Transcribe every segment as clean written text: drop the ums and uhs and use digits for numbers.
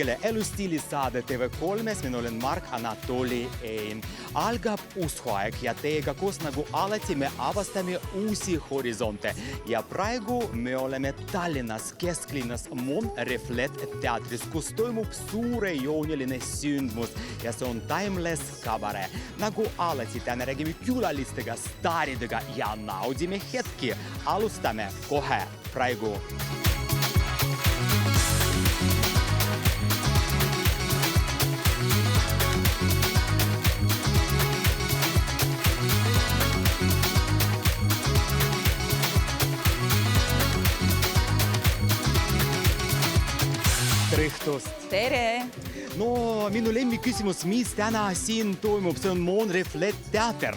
kõigile Elustiilisaade TV3-s, minä olen Mark Anatoli Ein. Algab uushoaeg ja teiega koos nagu alati me avastame uusi horisonte. Ja praegu me oleme Tallinnas kesklinnas Mon Reflet teatris, kus toimub suurejooneline sündmus ja see on Timeless Cabaret. Nagu alati täna räägime külalistega, staaridega ja naudime hetki. Alustame kohe praegu. Tere! No, minu lemmikküsimus, mis täna siin toimub, see on Mon Reflet teater.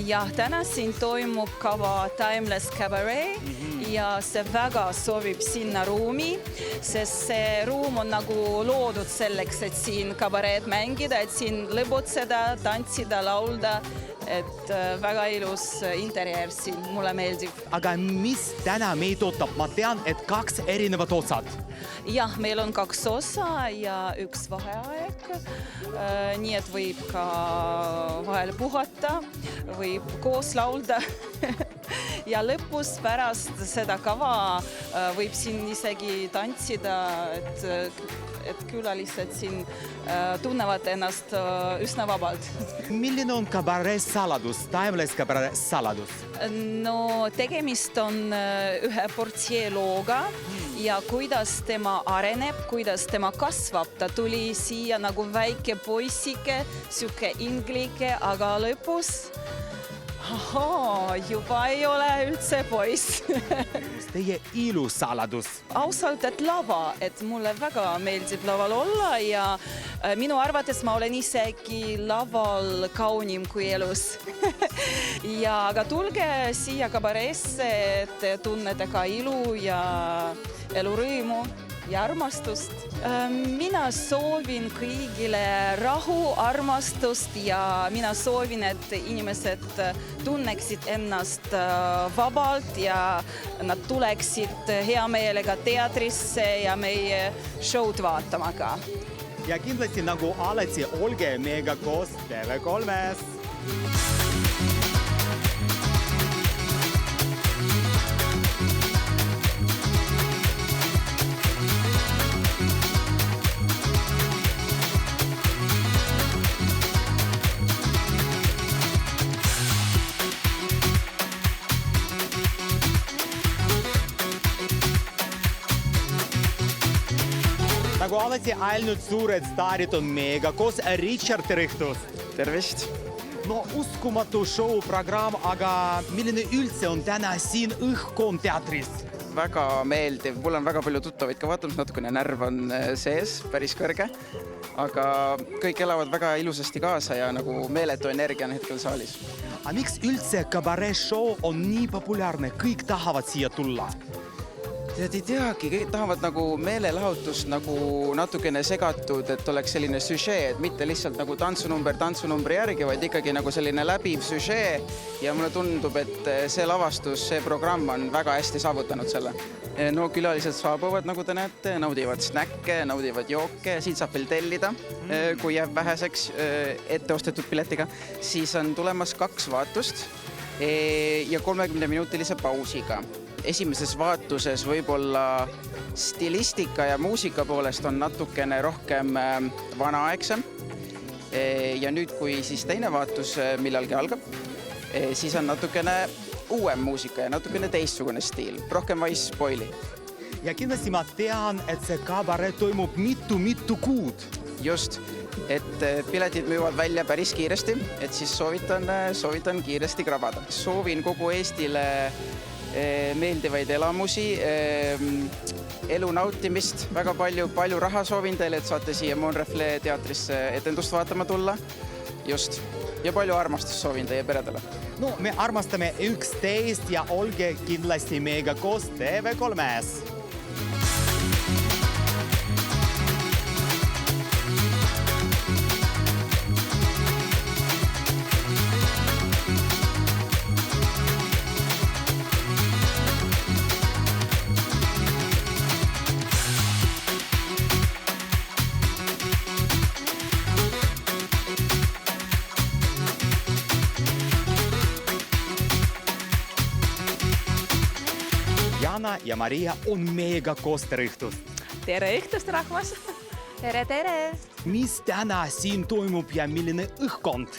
Jah, täna siin toimub kava Timeless Cabaret ja see väga sobib sinna ruumi, sest see ruum on nagu loodud selleks, et siin kabareed mängida, et siin lõbutseda, tantsida, laulda. Et väga ilus interjeer siin, mulle meeldib. Aga mis täna meid ootab? Ma tean, et 2 erinevat osad. Jah, meil on 2 osa ja 1 vaheaeg. Nii et võib ka vahel puhata, võib koos laulda. Ja lõpus pärast seda kava võib siin isegi tantsida, et külalised siin tunnevad ennast üsna vabalt. Milline on kabaret saladus, Timeless Cabaret saladus? No tegemist on ühe portsje looga ja kuidas tema areneb, kuidas tema kasvab. Ta tuli siia nagu väike poissike, siuke inglike, aga lõpus juba ei ole üldse poiss. Teie ilusaladus? Ausalt, et lava, et mulle väga meeldib laval olla ja minu arvates ma olen isegi laval kaunim kui elus. Ja aga tulge siia kabareesse, et tunnete ka ilu ja elurõimu ja armastust. Mina soovin kõigile rahu, armastust ja mina soovin, et inimesed tunneksid ennast vabalt ja nad tuleksid hea meelega teatrisse ja meie show'd vaatama ka. Ja kindlasti nagu alati olge meiega koos TV3-s. Nagu alati ainult suured staarid on meiega koos. Richard, tere õhtust! Tervist! No uskumatu show-programm, aga milline üldse on täna siin õhkkond teatris? Väga meeldiv, mul on väga palju tuttavaid ka vaatamas, natukene närv on sees, päris kõrge, aga kõik elavad väga ilusasti kaasa ja nagu meeletu energia on hetkel saalis. Aga miks üldse kabaret show on nii populaarne, kõik tahavad siia tulla? Tead ei teagi, kõik tahavad nagu meelelahutust nagu natukene segatud, et oleks selline süžee, et mitte lihtsalt nagu tantsunumbri järgi, vaid ikkagi nagu selline läbiv süžee ja mulle tundub, et see lavastus, see programm on väga hästi saavutanud selle. No külalised saabuvad, nagu te näete, naudivad snäkke, naudivad jooke, siit saab veel tellida, kui jääb väheseks etteostetud piletiga. Siis on tulemas 2 vaatust ja 30-minutilise pausiga. Esimeses vaatuses võib-olla stilistika ja muusika poolest on natukene rohkem vanaaegsem. Ja nüüd, kui siis teine vaatus millalgi algab, siis on natukene uuem muusika ja natukene teistsugune stiil. Rohkem ma ei spoili. Ja kindlasti ma tean, et see kabaret toimub mitu kuud. Just, et piletid müüvad välja päris kiiresti, et siis soovitan kiiresti krabada. Soovin kogu Eestile meeldivaid elamusi, elu nautimist, väga palju raha soovin teile, et saate siia Mon Reflet teatrisse etendust vaatama tulla. Just. Ja palju armastust soovin teie peredele. No, me armastame üksteist ja olge kindlasti meiega koos TV3-s. Jana ja Maria on meiega koos tere õhtust. Tere õhtust, rahvas! Tere, tere! Mis täna siin toimub ja milline õhkkond?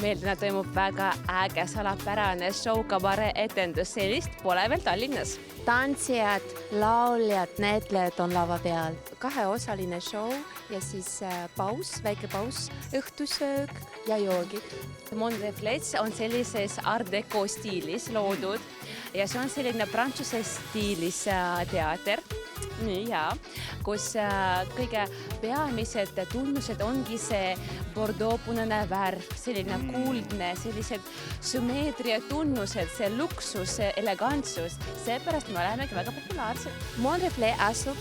Meil täna toimub väga äge salapärane show-kabaree etendus, sellist pole veel Tallinnas. Tantsijad, lauljad, näitlejad on lava peal. 2-osaline show ja siis paus, väike paus, õhtusöök ja joogid. Mon Reflets on sellises art deco stiilis loodud ja see on selline prantsuse stiilis teater. Nii, kus kõige peamised tunnused ongi see bordeaux-punane värv, selline kuldne, sellised sümmeetria tunnused, see luksus, see elegantsus, seepärast me olemegi väga populaarsed. Mon Reflet asub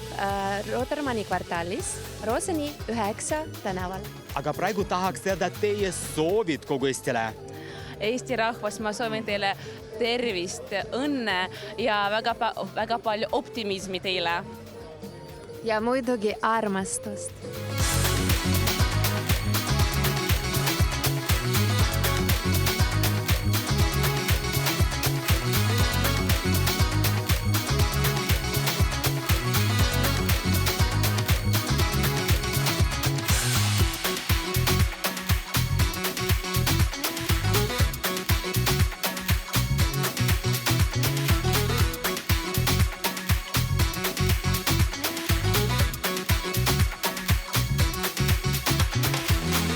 Rotermanni kvartalis Roseni 9 tänaval. Aga praegu tahaks teada teie soovid kogu Eestile. Eesti rahvas, ma soovin teile tervist, õnne ja väga palju optimismi teile. Ja muidugi armastust.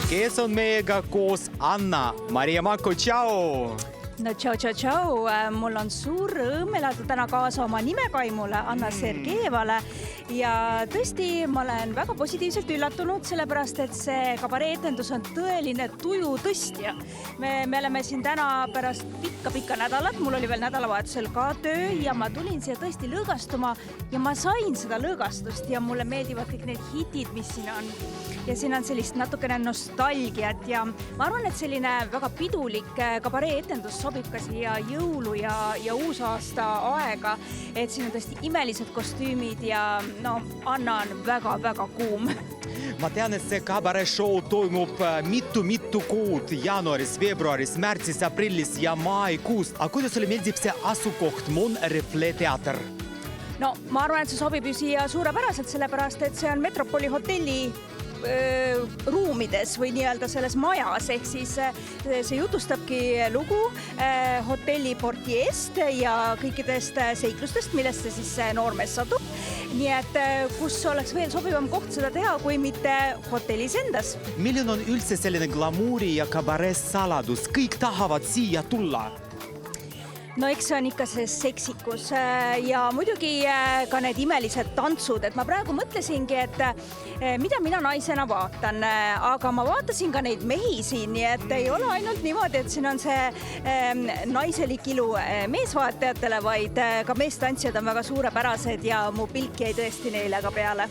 Kes on meiega koos Anna, Maria Mako, tšau! No tšau. Mul on suur rõõm elada täna kaasa oma nimekaimule Anna Sergejevale ja tõesti, ma olen väga positiivselt üllatunud, sellepärast et see kabareetendus on tõeline tuju tõstja. Me oleme siin täna pärast pikka nädalat, mul oli veel nädalavahetusel ka töö ja ma tulin siia tõesti lõõgastuma ja ma sain seda lõõgastust ja mulle meeldivad kõik need hitid, mis siin on. Ja siin on sellist natukene nostalgiat ja ma arvan, et selline väga pidulik kabareetendus sobib ka siia jõulu ja uusaasta aega, et siin on tõesti imelised kostüümid ja no, Anna on väga kuum. Ma tean, et see kabaree show toimub mitu kuud jaanuaris, veebruaris, märtsis, aprillis ja maikuus. Aga kuidas sulle meeldib see asukoht Mon Reflet teater? No, ma arvan, et see sobib ju siia suurepäraselt, sellepärast et see on Metropoli hotelli ruumides või nii-öelda selles majas, ehk siis see jutustabki lugu hotelli portiest ja kõikidest seiklustest, millest see siis noormees satub. Nii et kus oleks veel sobivam koht seda teha, kui mitte hotellis endas. Milline on üldse selline glamuuri ja kabaree saladus? Kõik tahavad siia tulla. No eks see on ikka see seksikus ja muidugi ka need imelised tantsud, et ma praegu mõtlesingi, et mida mina naisena vaatan, aga ma vaatasin ka neid mehi siin, nii et ei ole ainult niimoodi, et siin on see naiselik ilu meesvaatajatele, vaid ka meestantsijad on väga suurepärased ja mu pilk jäi tõesti neile ka peale.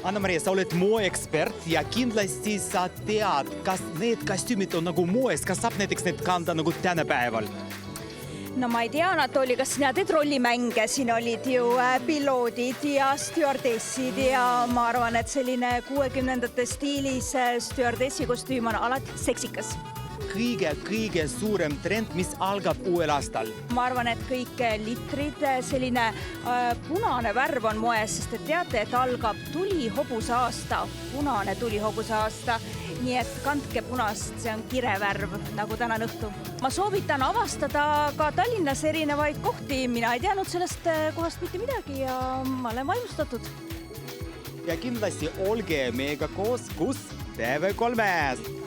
Anna-Maria, sa oled moeekspert ja kindlasti sa tead, kas need kostüümid on nagu moes, kas saab näiteks need kanda nagu tänapäeval? No ma ei tea, Anatoli, kas sina teed rollimänge, siin olid ju piloodid ja stjuardessid ja ma arvan, et selline 60ndate stiilis stjuardessi kostüüm on alati seksikas. Kõige suurem trend, mis algab uuel aastal? Ma arvan, et kõik litrid, selline punane värv on moes, sest et teate, et algab tulihobuse aasta, punane tulihobuse aasta. Nii et kandke punast, see on kirevärv, nagu tänan õhtu. Ma soovitan avastada ka Tallinnas erinevaid kohti. Mina ei teadnud sellest kohast mitte midagi ja ma olen vaimustatud. Ja kindlasti olge meiega koos, kus TV3-s.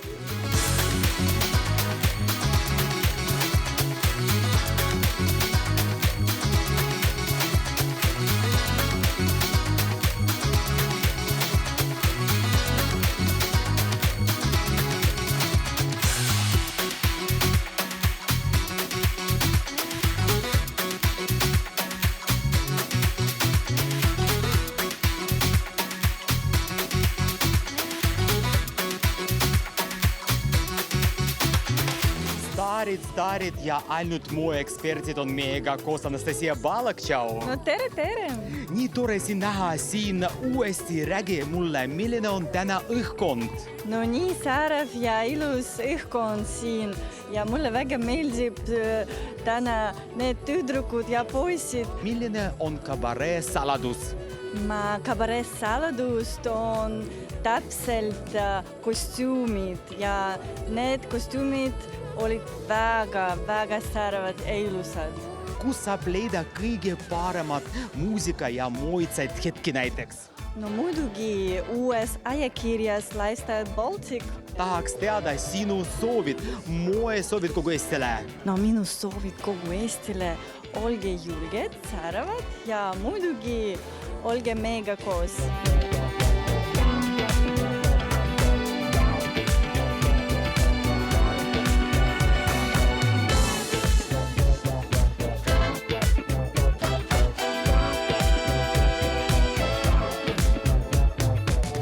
staarid ja ainult mu eksperdid on meiega koos. Anastasia Balak, tšau! no tere! Nii tore sind näha siin uuesti. Räägi mulle, milline on täna õhkkond? no nii särav ja ilus õhkkond siin ja mulle väga meeldib täna need tüdrukud ja poisid. Milline on kabaree saladus? Kabaree saladust on täpselt kostüümid ja need kostüümid olid väga säravad ja ilusad. Kus saab leida kõige paremat muusika ja muidseid hetki näiteks? no muidugi uues ajakirjas Lifestyle Baltic. Tahaks teada sinu soovid, moesoovid kogu Eestile. no minu soovid kogu Eestile, olge julged, säravad ja muidugi olge meiega koos.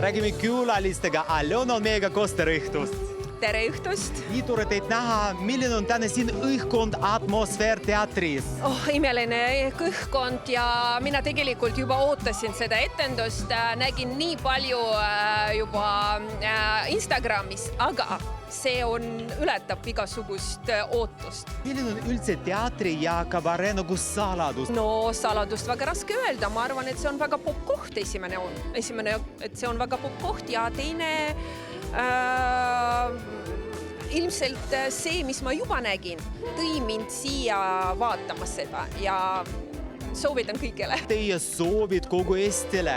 Räägime külalistega. Aljona on meiega koos, tere õhtust! Tere õhtust! Nii tore teid näha. Milline on täna siin õhkkond, atmosfäär teatris? Imeline õhkkond ja mina tegelikult juba ootasin seda etendust. Nägin nii palju juba Instagramis, aga see ületab igasugust ootust. Milline on üldse teatri ja kabaree nagu saladus? No saladust väga raske öelda. Ma arvan, et see on väga popp-koht esimene, et see on väga popp-koht ja teine ilmselt see, mis ma juba nägin, tõi mind siia vaatama seda ja soovitan kõigile. Teie soovid kogu Eestile?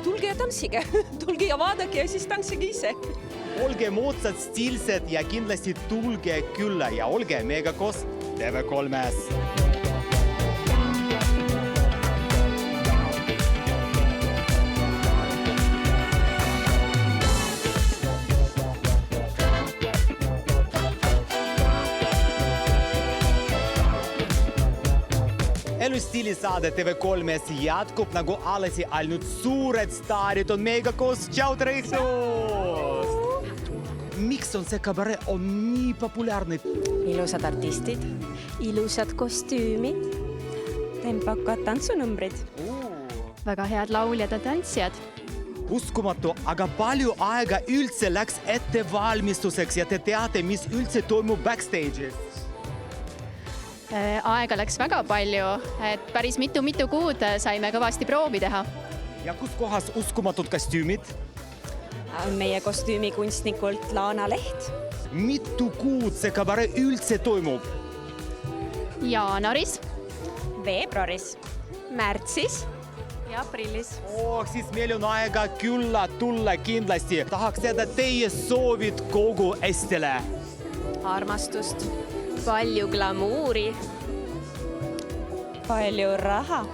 Tulge ja tantsige, tulge ja vaadake ja siis tantsige ise. Olge moodsad, stiilsed ja kindlasti tulge külla ja olge meiega koos TV3-s. Elustiilisaade TV3-s jätkub nagu alati, ainult suured staarid on meiega koos. Tšau, tere õhtust! Miks on see kabaree on nii populaarne? Ilusad artistid, ilusad kostüümid, tempakad tantsunumbrid. Väga head lauljad ja tantsijad. Uskumatu, aga palju aega üldse läks ettevalmistuseks ja te teate, mis üldse toimub backstage'is? Aega läks väga palju, et päris mitu kuud saime kõvasti proovi teha. Ja kus kohas uskumatud kostüümid? Meie kostüümikunstnikult Laana Leht. Mitu kuud see kabaree üldse toimub? Jaanuaris, Veebruaris, märtsis ja aprillis. Siis meil on aega külla tulla kindlasti. Tahaks teada teie soovid kogu Eestile. armastust, palju glamuuri, palju raha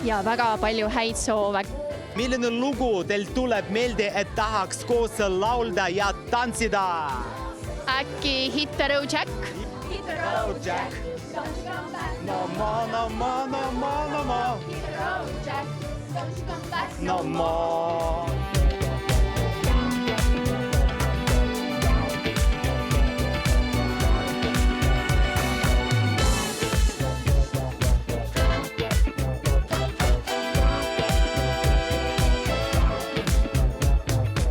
ja väga palju häid soove. Milline lugu teil tuleb meelde, et tahaks koos laulda ja tantsida? Äkki Hit the Road Jack? Hit the road, Jack. No more, no more, no more, no more. Hit the road, Jack. Don't come back No more.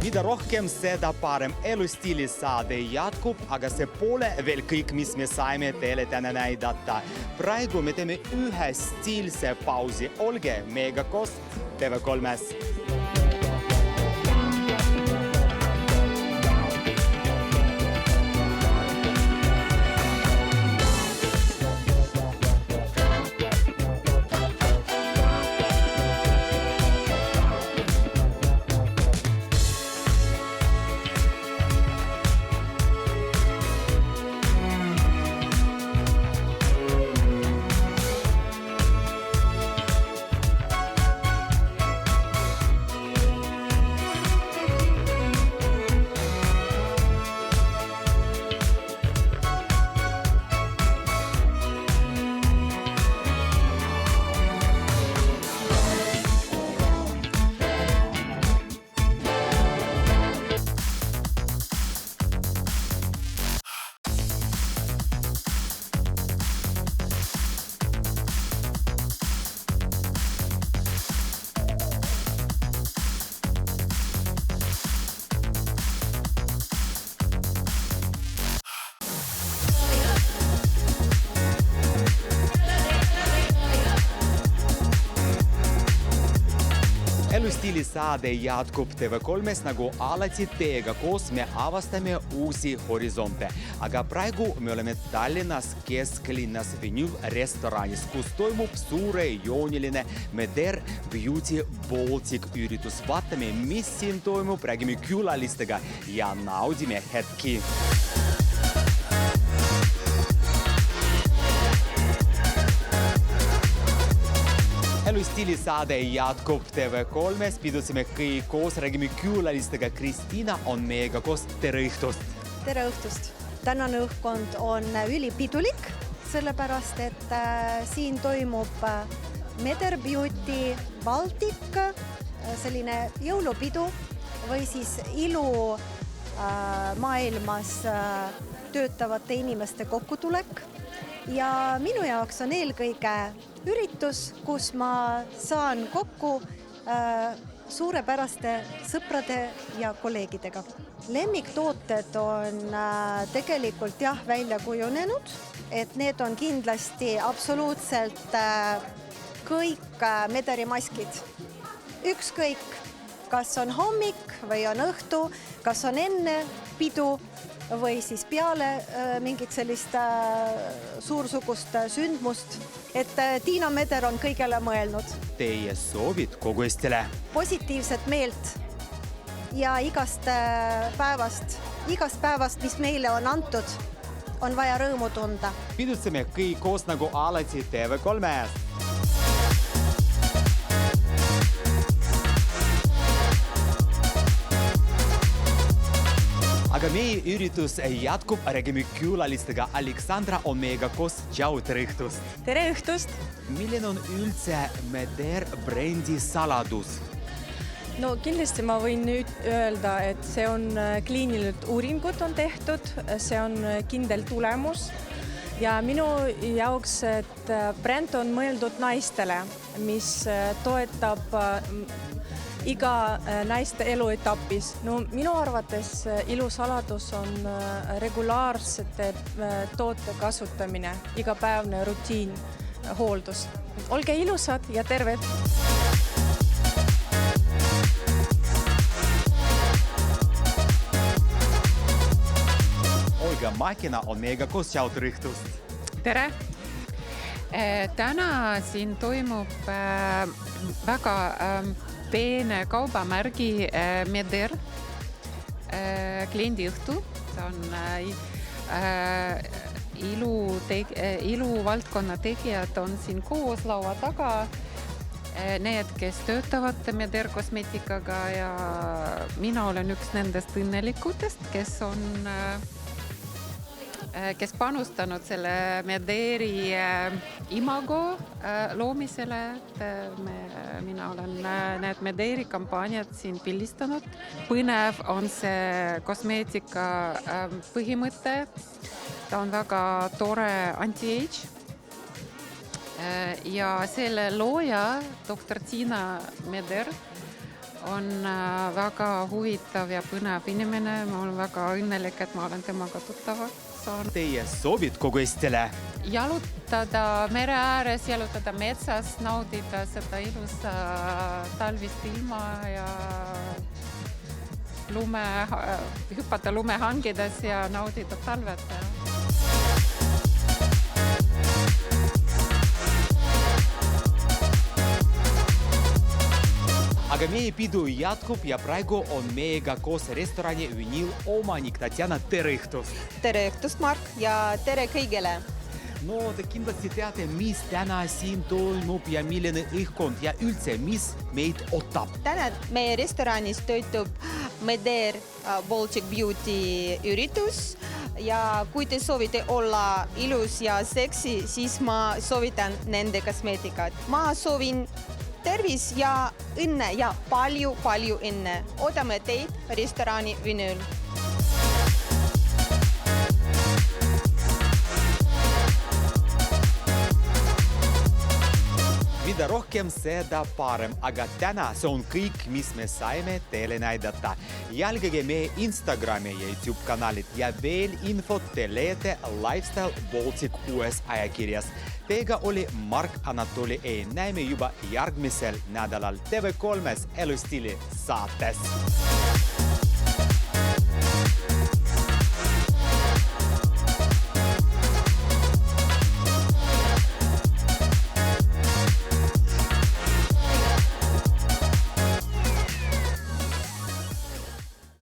Mida rohkem, seda parem. Elustiilisaade jätkub, aga see pole veel kõik, mis me saime teile täna näidata. Praegu me teeme ühe stiilse pausi. Olge meiega koos TV3-s. stiilisaade jätkub TV3-s nagu alati teiega koos me avastame uusi horisonte. Aga praegu me oleme Tallinnas kesklinnas Vinyl restoranis, kus toimub suurejooniline Meder Beauty Baltic üritus. Vaatame, mis siin toimub, räägime külalistega ja naudime hetki. Stiilisaade jätkub TV3-s, pidutsime kõik koos, räägime külalistega. Kristiina on meiega koos. Tere õhtust! Tere õhtust! Tänane õhkkond on ülipidulik, sellepärast et siin toimub Meder Beauty Baltic, selline jõulupidu või siis ilu maailmas töötavate inimeste kokkutulek. Ja minu jaoks on eelkõige üritus, kus ma saan kokku suurepäraste sõprade ja kolleegidega. Lemmiktooted on tegelikult välja kujunenud, et need on kindlasti absoluutselt kõik Mederi maskid. Ükskõik, kas on hommik või on õhtu, kas on enne pidu või siis peale mingit sellist suursugust sündmust, et Tiina Meder on kõigele mõelnud. Teie soovid kogu Eestile? Positiivset meelt ja igast päevast, mis meile on antud, on vaja rõõmu tunda. Pidutseme kõik koos nagu alati TV3-s. Aga meie üritus jätkub, räägime külalistega. Aleksandra on meiega koos. Tšau, tere õhtust! Tere õhtust! Milline on üldse Meder brändi saladus? No kindlasti ma võin nüüd öelda, et see on kliinilised uuringud on tehtud, see on kindel tulemus ja minu jaoks, et bränd on mõeldud naistele, mis toetab iga naiste eluetapis. No minu arvates ilusaladus on regulaarsete toote kasutamine, igapäevne rutiin, hooldus. Olge ilusad ja terved! Olga Makina on meiega koos. Tšau, tere õhtust! Tere! Täna siin toimub väga peene kaubamärgi Meder kliendiõhtu. See on iluvaldkonna tegijad on siin koos laua taga. Need, kes töötavad Meder kosmeetikaga ja mina olen üks nendest õnnelikutest, kes panustanud selle Mederi imago loomisele. Mina olen need Mederi kampaaniad siin pildistanud. Põnev on see kosmeetika põhimõte. Ta on väga tore anti-age. Ja selle looja, doktor Tiina Meder, on väga huvitav ja põnev inimene. Ma olen väga õnnelik, et ma olen temaga tuttava saanud. Teie soovid kogu Eestile? Jalutada mere ääres, jalutada metsas, naudida seda ilusa talvist ilma ja hüpata lumehangides ja naudida talvet. Aga meie pidu jätkub ja praegu on meiega koos restorani Vinyl omanik Tatjana. Tere õhtust! Tere õhtust, Mark, ja tere kõigile! No, te kindlasti teate, mis täna siin toimub ja milline õhkkond ja üldse, mis meid ootab. Täna meie restoranis töötab Meder Baltic Beauty üritus ja kui te soovite olla ilus ja seksi, siis ma soovitan nende kosmeetikat. Ma soovin tervis ja õnne ja palju õnne. Ootame teid restorani Vinyl. Vida rohkem seda parem, aga täna see on kõik, mis me saime teile näidata. Jälgige meie Instagrami ja YouTube kanalit ja veel infot te leiate Lifestyle Baltic uues ajakirjas. Teiega oli Mark Anatoli Ein. Näeme juba järgmisel nädalal TV3 Elustiili saates.